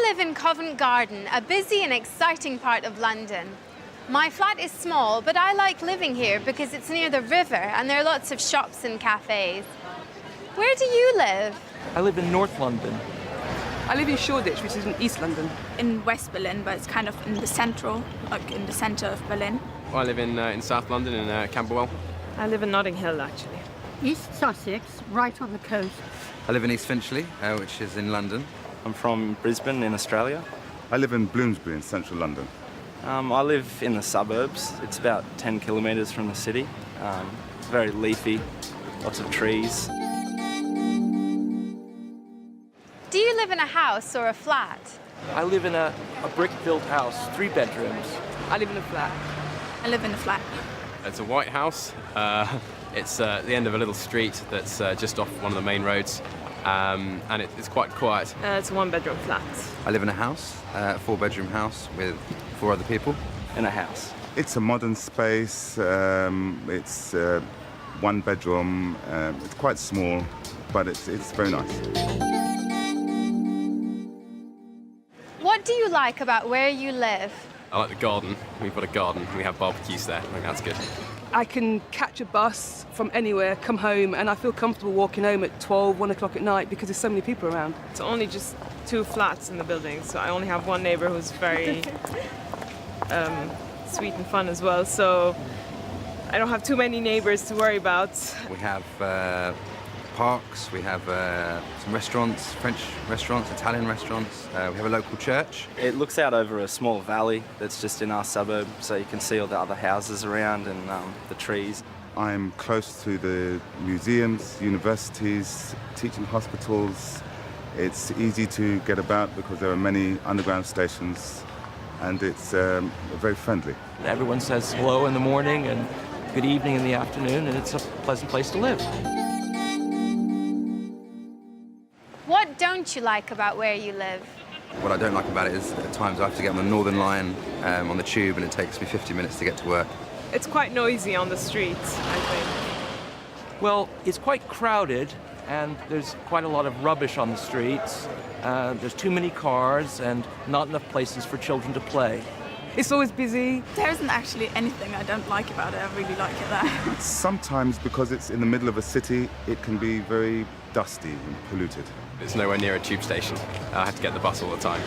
live in Covent Garden, a busy and exciting part of London. My flat is small, but I like living here because it's near the river and there are lots of shops and cafes. Where do you live? I live in North London. I live in Shoreditch, which is in East London. In West Berlin, but it's kind of in the central, like in the centre of Berlin. I live in South London, in Camberwell. I live in Notting Hill, actually. East Sussex, right on the coast. I live in East Finchley, which is in London. I'm from Brisbane in Australia. I live in Bloomsbury in central London. I live in the suburbs. It's about 10 kilometres from the city. It's very leafy, lots of trees. Do you live in a house or a flat? I live in a brick-built house, 3 bedrooms. I live in a flat. I live in a flat. It's a white house. It's at the end of a little street that's just off one of the main roads, and it's quite quiet. It's a 1-bedroom flat. I live in a house, a 4-bedroom house with 4 other people. In a house. It's a modern space. It's 1 bedroom. It's quite small, but it's very nice. What do you like about where you live? I like the garden. We've got a garden. We have barbecues there. I think that's good. I can catch a bus from anywhere, come home, and I feel comfortable walking home at 12, 1 o'clock at night because there's so many people around. It's only just 2 flats in the building, so I only have one neighbour who's very sweet and fun as well, so I don't have too many neighbours to worry about. We have parks, we have some restaurants, French restaurants, Italian restaurants. We have a local church. It looks out over a small valley that's just in our suburb, so you can see all the other houses around and the trees. I'm close to the museums, universities, teaching hospitals. It's easy to get about because there are many underground stations, and it's very friendly. Everyone says hello in the morning and good evening in the afternoon, and it's a pleasant place to live. What don't you like about where you live? What I don't like about it is at times I have to get on the Northern Line on the tube, and it takes me 50 minutes to get to work. It's quite noisy on the streets, I think. Well, it's quite crowded, and there's quite a lot of rubbish on the streets. There's too many cars and not enough places for children to play. It's always busy. There isn't actually anything I don't like about it. I really like it there. Sometimes, because it's in the middle of a city, it can be very dusty and polluted. It's nowhere near a tube station. I have to get the bus all the time.